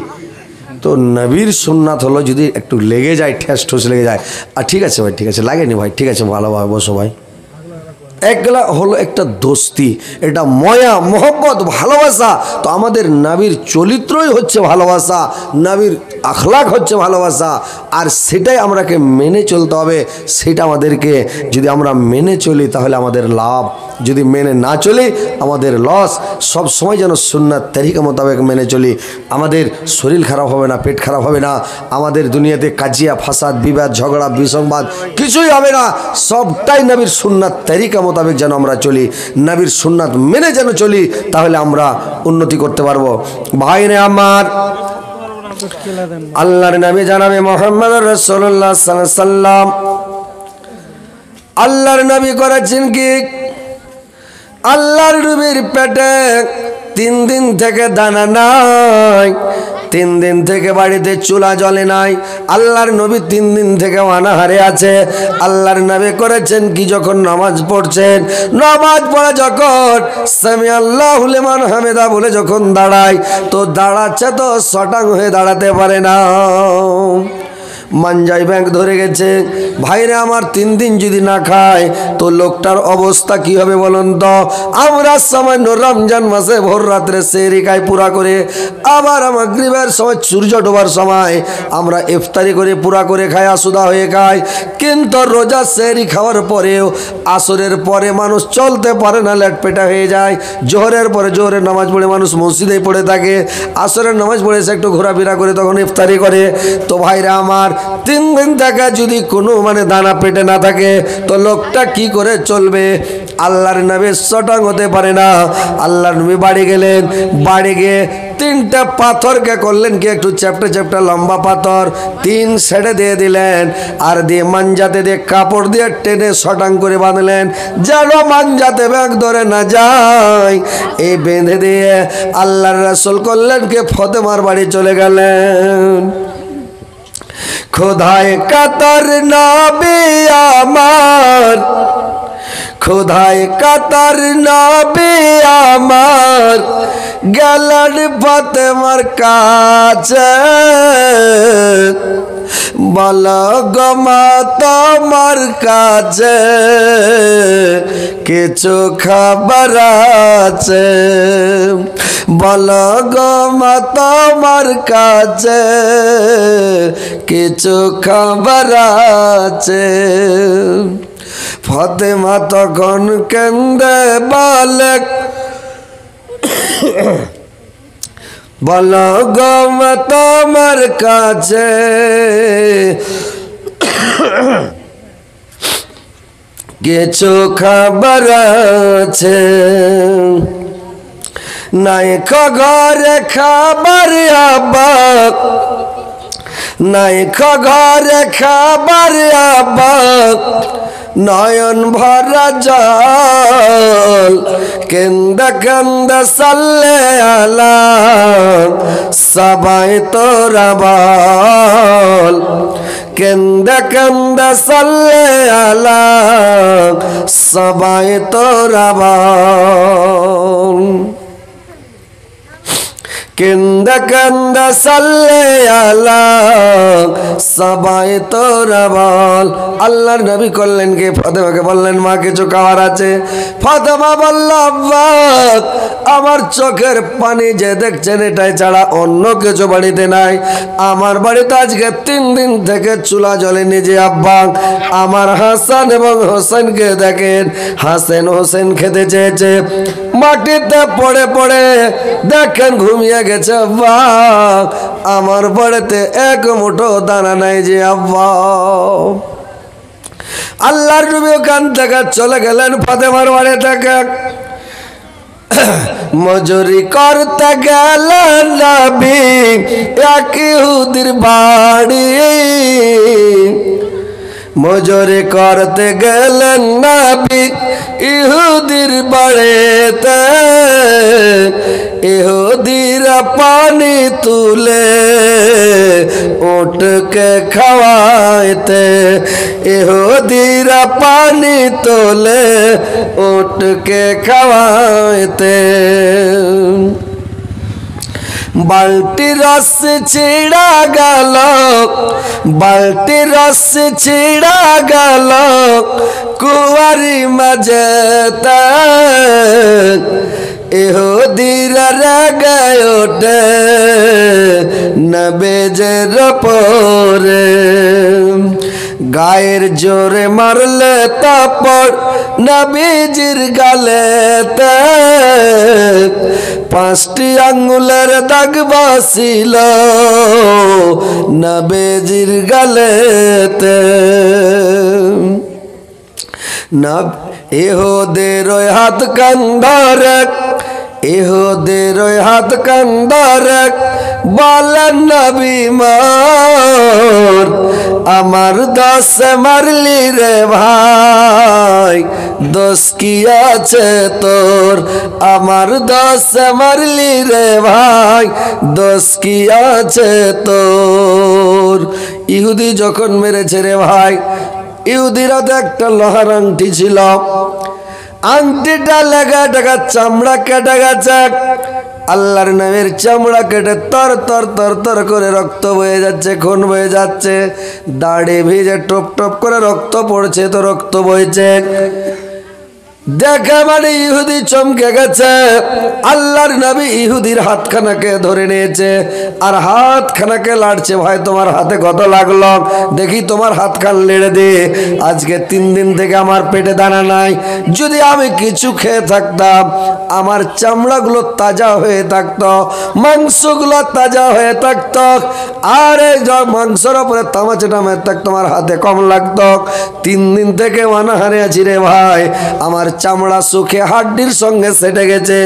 তো নবীর সুন্নাত হলো যদি একটু লেগে যায়, ঠেস ঠুস লেগে যায়, আর ঠিক আছে ভাই, ঠিক আছে লাগেনি ভাই, ঠিক আছে ভালোভাবে বসো ভাই, একলা হলো একটা দোস্তি, এটা ময়া মোহব্বত ভালোবাসা। তো আমাদের নবীর চরিত্রই হচ্ছে ভালোবাসা, নবীর আখলাক হচ্ছে ভালোবাসা, আর সেটাই আমরাকে মেনে চলতে হবে। সেটা আমাদেরকে যদি আমরা মেনে চলি তাহলে আমাদের লাভ, যদি মেনে না চলি আমাদের লস। সব সময় যেন সুন্নাত তরিকা মোতাবেক মেনে চলি, আমাদের শরীর খারাপ হবে না, পেট খারাপ হবে না, আমাদের দুনিয়াতে কাজিয়া ফাসাদ বিবাদ ঝগড়া বিসংবাদ কিছুই হবে না। সবটাই নবীর সুন্নাত তরিকা মোতাবেক যেন আমরা চলি, নবীর সুন্নাত মেনে যেন চলি, তাহলে আমরা উন্নতি করতে পারবো। ভাইরে আমার, আল্লাহর নবী জানাবে মুহাম্মদ রাসূলুল্লাহ সাল্লাল্লাহু আলাইহি সাল্লাম, আল্লাহর নবী করেছেন কি, আল্লাহর নবীর পেটে 3 দিন থেকে দানা নাই, 3 দিন থেকে বাড়িতে চুলা জ্বলে নাই, আল্লাহর নবী 3 দিন থেকে অনাহারে আছে। আল্লাহর নবী করেছেন কি, যখন নামাজ পড়ছেন, নামাজ পড়ে যখন সামি আল্লাহু লিমান হামিদা বলে যখন দাঁড়ায়, তো দাঁড়াচ্ছে তো শটাং হয়ে দাঁড়াতে পারে না, মানজাই ব্যাংক ধরে গেছে। ভাইরে আমার, 3 দিন যদি না খায় তো লোকটার অবস্থা কি হবে বলুন তো? আমরা সামান্য রমজান মাসে ভোর রাত্রে সেহরি খাই পুরা করে, আবার মাগরিবের সময় সূর্য ডোবার সময় আমরা ইফতারি করে পুরা করে খাই, আসুদা হয়ে খাই। কিন্তু রোজা সেহরি খাওয়ার পরেও আসরের পরে মানুষ চলতে পারে না, লেটপেটা হয়ে যায়। জোহরের পরে জোহরের নামাজ পড়ে মানুষ মসজিদে পড়ে থাকে, আসরের নামাজ পড়ে এসে একটু ঘোরাফেরা করে তখন ইফতারি করে। তো ভাইরা আমার, 3 দিন থেকে যদি কোনো দানা পেটে না থাকে তো লোকটা কি করে চলবে? আল্লাহর নবী শটাং হতে পারে না। আল্লাহর নবী বাড়ি গেলেন, বাড়ি গিয়ে 3টা পাথরকে করলেন কি, একটু চ্যাপটা চ্যাপটা লম্বা পাথর 3 সাইডে দিয়ে দিলেন, আর দিয়ে মাঞ্জাতে দিয়ে কাপড় দিয়ে টেনে শটাং করে বাঁধলেন, যেন মাঞ্জাতে ব্যাগ ধরে না যায়। এই বেঁধে দিয়ে আল্লাহর রাসূল করলেন কি, ফাতেমার বাড়ি চলে গেলেন। খোদায় কাতার নবী আমার, খোদায় কাতার নবী আমার, গেলেন ফাতেমার কাছে, বলো গো মা তোমার কাছে কিছু খবর আছে, বলো গো মা তোমার কাছে কিছু খবর আছে। ফাতেমা তখন কেন্দে বলে, বলো গো মা তোমার কাছে কিছু খবর আছে, নাই ঘরে খাবার আবাক, নাই ঘরে খাবার আবাক, নয়ন ভরা জল, কেন্দা কেন্দা সাল্লে আলা, সবাই তোরা বল, কেন্দা কেন্দা সাল্লে আলা, সবাই তোরা বল, কেন্দা কেন্দা সাল্লে আলা, সবাই তোরা বল। আল্লাহর নবী করলেন কি, ফাতেমাকে বললেন মা কিছু খাবার আছে। ফাতেমা বলল, আব্বা আমার চোখের পানি যে দেখছেন এটাই ছাড়া অন্য কিছু বাড়িতে নাই, আমার বাড়িতে আজকে 3 দিন থেকে চুলা জ্বলেনি। যে আব্বা, আমার হাসান এবং হোসেনকে দেখেন, হাসান হোসেন খেতে চেয়েছে, মাটিতে পড়ে পড়ে দেখেন ঘুমিয়ে গেছে। আব্বা আমার বাড়িতে 1 মুঠো দানা নাই। যে আব্বা, আল্লাহর নবী ওখান থেকে চলে গেলেন ফাতেমার বাড়ি থেকে, মজুরি করতে গেলেন নবী এক ইহুদির বাড়ি, মজুরি করতে গেলেন নবী ইহুদির বাড়িতে, ইহুদিরা পানি তুলে উটকে খাওয়াইতে, ইহুদিরা পানি তোলে উটকে খাওয়াইতে। বালতি রস ছিড়া গেল, বালতি রস ছিড়া গেল, কুয়ারি মাঝেতে ইহুদিরা রেগে ওঠে নবীজির পরে গায়ের জোরে মারলে তারপর নবীজির গালেতে 5টি আঙ্গুলের দাগ বাসিল নবীজির গালেতে ইহুদের হাত কান্দরে ইহুদের হাত কান্দরে বলেন নবী মোর আমার দোষ মারলি রে ভাই দোষ কি আছে তোর আমার দোষ মারলি রে ভাই দোষ কি আছে তোর ইহুদি যখন মেরেছে রে ভাই ইহুদির হাতে একটা লোহার আংটি ছিল আংটিটা লেগে টাকা চামড়া কেটে গেছে আল্লাহর নামের চামড়া কেটে তর তর তর তর করে রক্ত বয়ে যাচ্ছে খুন বয়ে যাচ্ছে দাড়ি ভিজে টপ টপ করে রক্ত পড়ছে তো রক্ত বইছে দেখে মানে ইহুদি চমকে গেছে আল্লাহর নবী ইহুদির হাতখানাকে ধরে নিয়েছে আর হাতখানাকে লাড়ছে ভাই তোমার হাতে কত লাগলো দেখি তোমার হাতখান লেড়ে দে আজকে 3 দিন থেকে আমার পেটে দানা নাই যদি আমি কিছু খেয়ে থাকতাম আমার চামড়াগুলো তাজা হয়ে থাকতো মাংসগুলো তাজা হয়ে থাকতো আর এই মাংসের উপরে তামাচাটা মেরে থাকতো আমার হাতে কম লাগতো 3 দিন থেকে অনাহারে আছি রে ভাই আমার চামড়া সুখে হাড্ডির সঙ্গে সেটে গেছে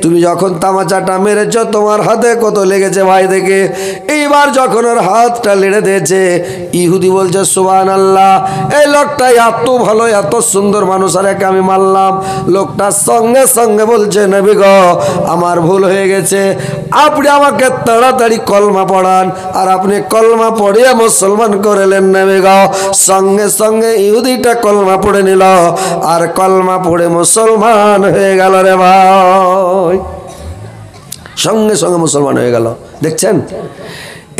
তুমি যখন তামাচাটা মেরেছো তোমার হাতে কত লেগেছে ভাই দেখে এইবার যখন ওর হাতটা লেড়ে দিয়েছে ইহুদি বলছে সুবহানাল্লাহ এই লোকটা এত ভালো এত সুন্দর মানুষ আর একে আমি মারলাম লোকটা সঙ্গে সঙ্গে বলছে নবী গো আমার ভুল হয়ে গেছে আপনি আমাকে তাড়াতাড়ি কলমা পড়ান আর আপনি কলমা পড়িয়ে মুসলমান করলেন নবী গো সঙ্গে সঙ্গে ইহুদিটা কলমা পড়ে নিল আর কলমা পড়ে মুসলমান হয়ে গেল রে ভাই সঙ্গে সঙ্গে মুসলমান হয়ে গেল দেখছেন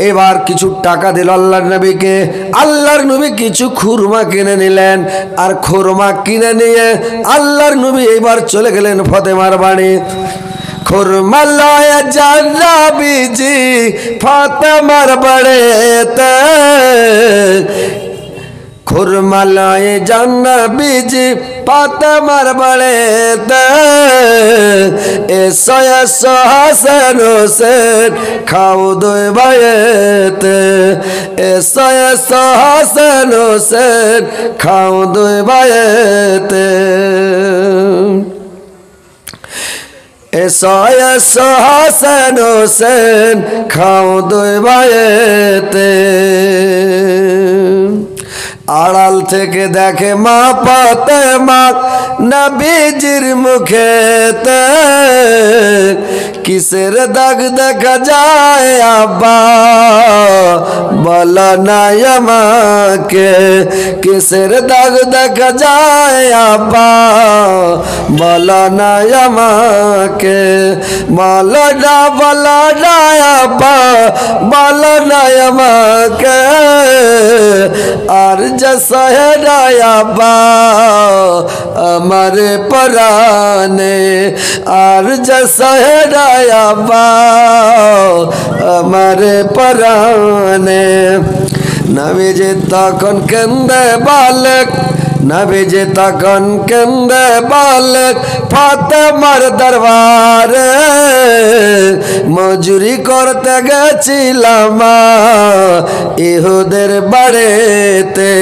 এবার কিছু টাকা দিল আল্লাহর নবীকে আল্লাহর নবী কিছু খুরমা কিনে নিলেন আর খুরমা কিনে নিয়ে আল্লাহর নবী এবার চলে গেলেন ফাতেমার বাড়ি খুরমা লয়ে যান নবীজি ফাতেমার বাড়িতে খুরমা লয়ে যান নবীজি ফাতেমার বাড়িতে এসো এসো হাসান হোসেন খাও দুই ভাইয়েতে এসো এসো হাসান হোসেন খাও দুই ভাইয়েতে এসো এসো হাসান হোসেন খাও দুই ভাইয়েতে আড়াল থেকে দেখে মা ফাতেমা নবীজির মুখেতে কিসের দাগ দেখা যায় আব্বা বলো না আমাকে কিসের দাগ দেখা যায় আব্বা বলো না আমাকে বলো না আব্বা বলো না আমাকে আর जैसा है रायाबा हमारे पराने और जैसा है रायाबा हमारे पराने नबीजी तखन केंदे बालक नबीजी तखन केंदे बालक फातेमार दरबारे मजूरी करते गेছিলাম ইহুদের বাড়িতে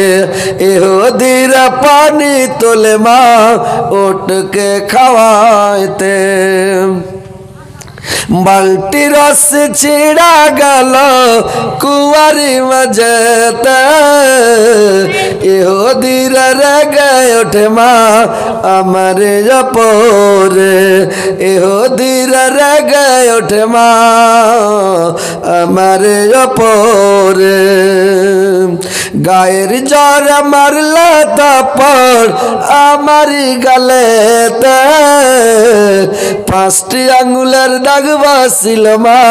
ইহুদিরা পানি তোলে মা ওটকে খাওয়াইতে বালতি রস ছিড়া গেল কুয়ারি মাঝেতে ইহুদিরা রেগে ওঠে মা আমার উপরে ইহুদিরা রেগে ওঠে মা আমার উপরে গায়ের জ্বর মারলে তারপর আমার গালেতে 5টি আঙ্গুলের দাগ দাগ বাসিল মা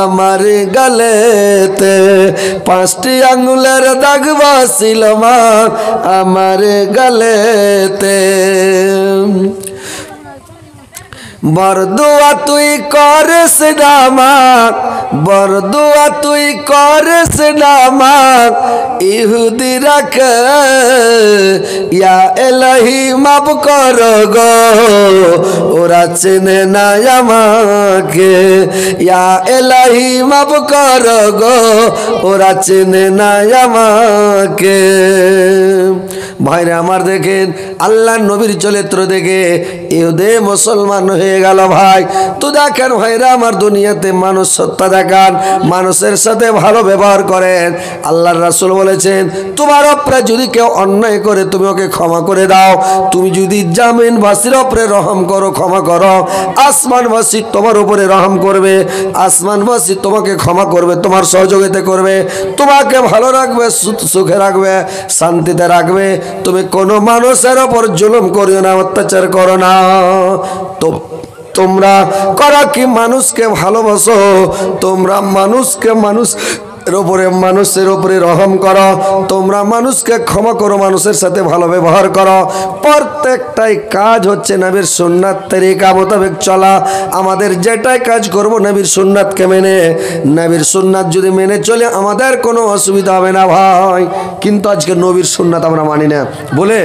আমার গালেতে, 5টি আঙ্গুলের দাগ বাসিল মা আমার গালেতে। বরদুয়া তুই করিস না মা, বরদুয়া তুই করিস না মা ইহুদিরা কে, ইয়া এলাহি মাফ কর গো ওরা চেনে না আমাকে, ইয়া এলাহি মাফ কর গো ওরা চেনে না আমাকে। ভাইরা আমার দেখেন আল্লাহ নবীর চরিত্র দেখে ইহুদে মুসলমান হয়ে গেল। ভাই তো দেখেন ভাইরা আমার দুনিয়াতে মানুষ সত্তা দেখান, মানুষের সাথে ভালো ব্যবহার করেন। আল্লাহর রাসূল বলেছেন তোমার উপরে যদি কেউ অন্যায় করে তুমি ওকে ক্ষমা করে দাও, তুমি যদি জামিনবাসীর উপরে রহম করো ক্ষমা করো, আসমানবাসী তোমার উপরে রহম করবে, আসমানবাসী তোমাকে ক্ষমা করবে, তোমার সহযোগিতা করবে, তোমাকে ভালো রাখবে, সুখে রাখবে, শান্তিতে রাখবে। তুমি কোনো মানুষের উপর জুলুম করিও না, অত্যাচার করো না। তো তোমরা করা কি মানুষকে ভালোবাসো, তোমরা মানুষকে মানুষের উপরে রহম করো, তোমরা মানুষকে ক্ষমা করো, মানুষের সাথে ভালো ব্যবহার করো। প্রত্যেকটাই কাজ হচ্ছে নবীর সুন্নাত তরিকা মোতাবেক চলা। আমাদের যেটাই কাজ করব নবীর সুন্নাতকে মেনে, নবীর সুন্নাত যদি মেনে চলে আমাদের কোনো অসুবিধা হবে না ভাই। কিন্তু আজকে নবীর সুন্নাত আমরা মানি না বলে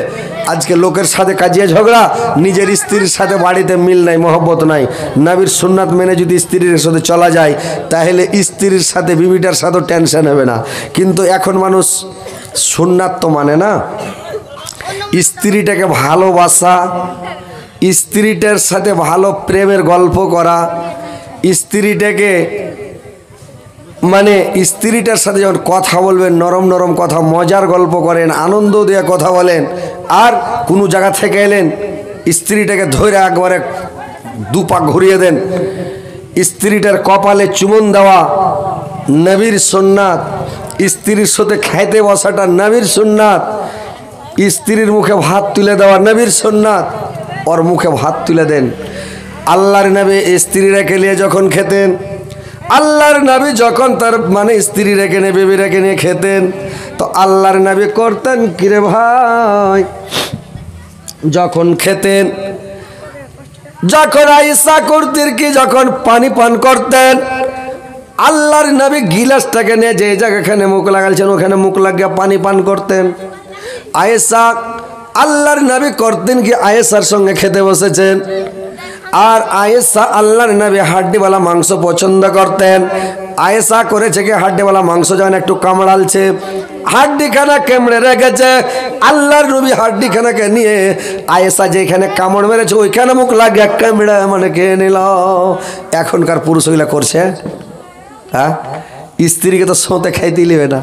আজকে লোকের সাথে কাজিয়ে ঝগড়া, নিজের স্ত্রীর সাথে বাড়িতে মিল নাই, মহব্বত নাই। নবীর সুন্নাত মেনে যদি স্ত্রীর সাথে চলা যায় তাহলে স্ত্রীর সাথে বিবিটার সাথে টেনশন হবে না। কিন্তু এখন মানুষ সুন্নাত তো মানে না, স্ত্রীটাকে ভালোবাসা, স্ত্রীটার সাথে ভালো প্রেমের গল্প করা, স্ত্রীটাকে মানে স্ত্রীটার সাথে যখন কথা বলবেন নরম নরম কথা, মজার গল্প করেন, আনন্দ দিয়ে কথা বলেন, আর কোনো জায়গা থেকে এলেন স্ত্রীটাকে ধরে একবারে দুপা ঘুরিয়ে দেন, স্ত্রীটার কপালে চুমন দেওয়া নবীর সুন্নাত, স্ত্রীর সাথে খাইতে বসাটা নবীর সুন্নাত, স্ত্রীর মুখে ভাত তুলে দেওয়া নবীর সুন্নাত, ওর মুখে ভাত তুলে দেন। আল্লাহর নবী স্ত্রী রেখে নিয়ে যখন খেতেন, আল্লাহর নবী যখন তার মানে স্ত্রী রেখে নিয়ে বেবি রেখে নিয়ে খেতেন, তো আল্লাহর নবী করতেন কিরে ভাই, যখন খেতেন, যখন আয়েশা করতেন কি যখন পানি পান করতেন, আল্লাহর নবী গিলাসটাকে নিয়ে যে জায়গাখানে মুখ লাগালছেন ওখানে মুখ লাগিয়ে পানি পান করতেন। আয়েশা আল্লাহর নবী করতেন কি আয়েশার সঙ্গে খেতে বসেছেন, আর আয়েশা আল্লাহর নবী হাড্ডিওয়ালা মাংস পছন্দ করতেন। আয়েশা করেছে কি হাড্ডিওয়ালা মাংস যখন একটু কামড়ালছে, হাড্ডিখানা কেমড়ে রেখেছে, আল্লাহর নবী হাড্ডিখানাকে নিয়ে আয়েশা যেখানে কামড় মেরেছে ওইখানে মুখ লাগিয়ে কামড়ে মানে খেয়ে নিল। এখনকার পুরুষ ওইগুলা করছে? হ্যাঁ, স্ত্রীকে তো সোঁতে খাইতেই লিবে না,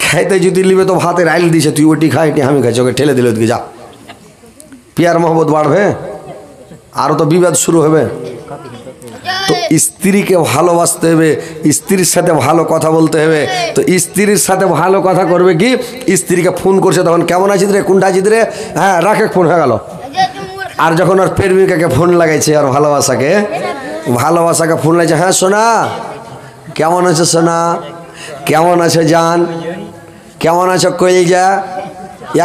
খাইতে যদি লিবে তো ভাতের আইল দিছে, তুই ওটি খাই আমি খাইছি, ওকে ঠেলে দিল ওদিকে যা, পিয়ার মহব্বত বাড়বে, আরও তো বিবাদ শুরু হবে। তো স্ত্রীকে ভালোবাসতে হবে, স্ত্রীর সাথে ভালো কথা বলতে হবে। তো স্ত্রীর সাথে ভালো কথা করবে কি, স্ত্রীকে ফোন করছে তখন কেমন আছিস রে, কোনটা আছিস রে, হ্যাঁ রাখে, ফোন হয়ে গেল। আর যখন ওর প্রেমিকাকে ফোন লাগাইছে আর ভালোবাসাকে ফোন লাগাইছে, হ্যাঁ সোনা কেমন আছো, সোনা কেমন আছো, জান কেমন আছো, কইলজা,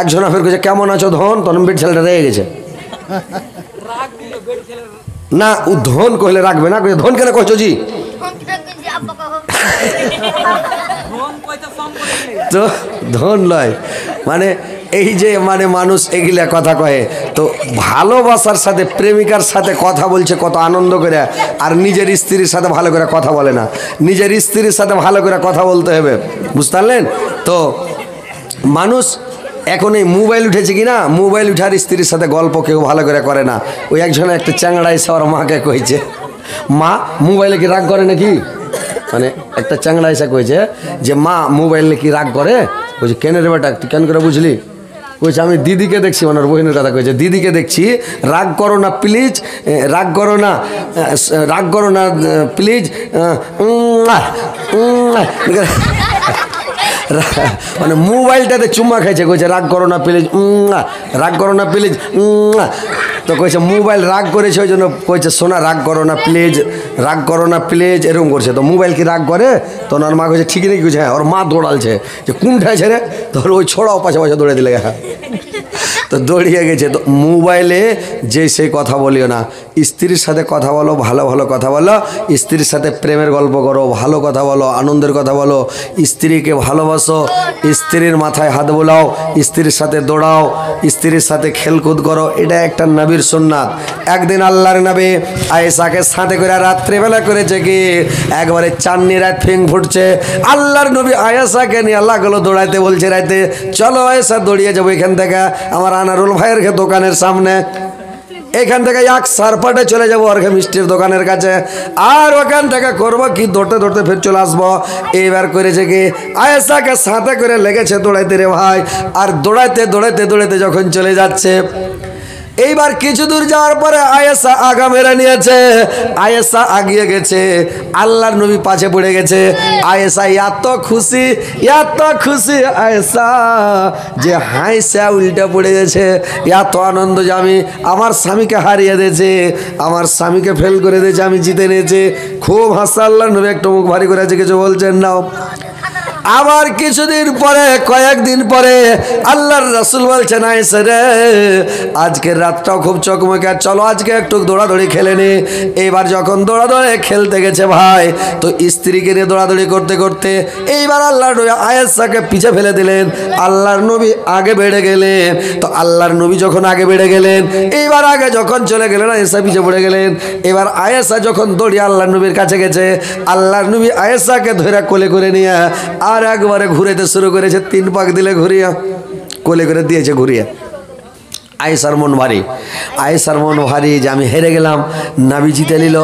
একজনা ফের কইছে কেমন আছো ধন, তখন বেড ছেলেটা রেগে গেছে না, ও ধন কইলে রাখবে না, ধন কেন কইছো জি, তো ধন লয় মানে এই যে মানে মানুষ এগুলা কথা কয়ে। তো ভালোবাসার সাথে প্রেমিকার সাথে কথা বলছে কত আনন্দ করে, আর নিজের স্ত্রীর সাথে ভালো করে কথা বলে না। নিজের স্ত্রীর সাথে ভালো করে কথা বলতে হবে, বুঝতে পারলেন? তো মানুষ এখন এই মোবাইল উঠেছে কি না, মোবাইল উঠার স্ত্রীর সাথে গল্প কেউ ভালো করে করে না। ওই একজনে একটা চ্যাংড়া এসে ওর মাকে কইছে, মা মোবাইলে কি রাগ করে নাকি, মানে একটা চ্যাংড়া এসে কইছে যে মা মোবাইলে কি রাগ করে, বলছে কেন রে বেটা তুই কেন করে বুঝলি, কইছে আমি দিদিকে দেখছি, ওনার বহিনের কথা কইছে, দিদিকে দেখছি, রাগ করো না প্লিজ, রাগ করো না, রাগ করো না প্লিজ, মানে মোবাইলটাতে চুম্মা খাইছে, কইছে রাগ করো না প্লিজ, রাগ করো না প্লিজ। তো তো কইছে মোবাইল রাগ করেছে, ওই জন্য কইছে সোনা রাগ করো না প্লিজ, রাগ করো না প্লিজ, এরকম করছে। তো মোবাইল কি রাগ করে? তো ওনার মা কইছে ঠিকই নাকি? হ্যাঁ। ওর মা দৌড়ালছে যে কোনটায় ছেড়ে, ধরো ওই ছোড়াও পাশে পাশে দৌড়ে দিলে। হ্যাঁ, তো দৌড়িয়ে গেছে। তো মোবাইলে যে সেই কথা বলিও না, স্ত্রীর সাথে কথা বলো, ভালো ভালো কথা বলো, স্ত্রীর সাথে প্রেমের গল্প করো, ভালো কথা বলো, আনন্দের কথা বলো, স্ত্রীকে ভালোবাসো, স্ত্রীর মাথায় হাত বোলাও, স্ত্রীর সাথে দৌড়াও, স্ত্রীর সাথে খেলকুদ করো। এটা একটা নবীর সুন্নাত। একদিন আল্লাহর নবী আয়েশাকে সাথে করে রাত্রেবেলা করেছে কি, একবারে চাঁদনি রাত ফিং ফুটছে, আল্লাহর নবী আয়েশাকে নিয়ে আল্লাহ গুলো দৌড়াইতে বলছে রাইতে, চলো আয়েশা দৌড়িয়ে যাবো এখান থেকে আমার আনারুল ভাইয়ের দোকানের সামনে, এখান থেকে এক সারপাটে চলে যাবো আর মিষ্টির দোকানের কাছে, আর ওখান থেকে করবো কি দৌড়তে দৌড়তে ফের চলে আসবো। এইবার করেছে কি, আয়েশাকে সাথে করে লেগেছে দৌড়াইতে রে ভাই, আর দৌড়াইতে দৌড়াইতে দৌড়াইতে যখন চলে যাচ্ছে, এইবার কিছু দূর যাওয়ার পরে আয়েশা আগা মেরে নিয়েছে, আয়েশা আগিয়ে গেছে, আল্লাহর নবী পাশে পড়ে গেছে। আয়েশা এত খুশি, এত খুশি আয়েশা যে হাইসা উল্টা পড়ে গেছে, এত আনন্দ যে আমি আমার স্বামীকে হারিয়ে দিয়েছে, আমার স্বামীকে ফেল করে দিয়েছে, আমি জিতে নিয়েছি। খুব হাসা আল্লাহর নবী, একটু মুখ ভারী করে আছে, কিছু বলছেন না। আবার কিছুদিন পরে, কয়েকদিন পরে আল্লাহর রাসূল বলছেন, আয়েশা রে আজকের রাতটাও খুব চকমকে, চলো আজকে একটু দৌড়াদৌড়ি খেলে নি। এবার যখন দৌড়াদৌড়ি খেলতে গেছে ভাই, তো স্ত্রীকে নিয়ে দৌড়াদৌড়ি করতে করতে এইবার আল্লাহর নবী আয়েশাকে পিছে ফেলে দিলেন, আল্লাহর নবী আগে বেড়ে গেলেন। তো আল্লাহর নবী যখন আগে বেড়ে গেলেন, এইবার আগে যখন চলে গেলেন আয়েশা পিছে পড়ে গেলেন। এবার আয়েশা যখন দৌড়িয়ে আল্লাহর নবীর কাছে গেছে, আল্লাহর নবী আয়েশাকে ধরে কোলে করে নিয়ে আর একবারে ঘুরেতে শুরু করেছে, 3 পাক দিলে ঘুরিয়া কোলে করে দিয়েছে ঘুরিয়ে। আয়েশার মন ভারী, আয়েশার মন ভারী যে আমি হেরে গেলাম, নবী জিতে নিল।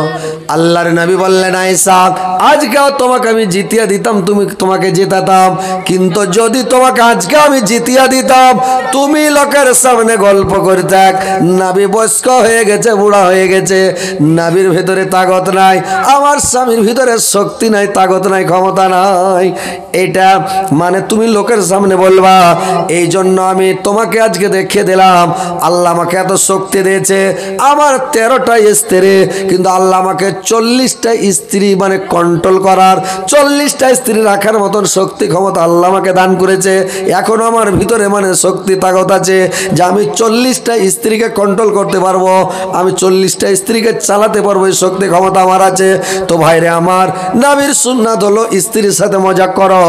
আল্লাহর নবী বললেন, আয়েশা আজকেও তোমাকে আমি জিতিয়া দিতাম, তোমাকে জেতাতাম, কিন্তু যদি তোমাকে আজকে আমি জিতিয়া দিতাম, তুমি লোকের সামনে গল্প করতে, নবী বয়স্ক হয়ে গেছে, বুড়া হয়ে গেছে, নবীর ভেতরে তাকত নাই, আমার স্বামীর ভিতরে শক্তি নাই, তাকত নাই, ক্ষমতা নাই, এটা মানে তুমি লোকের সামনে বলবা। এই জন্য আমি তোমাকে আজকে দেখিয়ে দিলাম আল্লাহ আমাকে এত শক্তি দিয়েছে, আমার 13টা স্ত্রী, কিন্তু আল্লাহ আমাকে 40টা স্ত্রী মানে কন্ট্রোল করার, 40টা স্ত্রী রাখার মতন শক্তি ক্ষমতা আল্লাহ আমাকে দান করেছে। এখনো আমার ভিতরে মানে শক্তি তাকত আছে যে আমি 40টা স্ত্রীকে কন্ট্রোল করতে পারবো, আমি 40টা স্ত্রীকে চালাতে পারবো, এই শক্তি ক্ষমতা আমার আছে। তো ভাইরে আমার, নবীর সুন্নাত হলো স্ত্রীর সাথে মজা করো।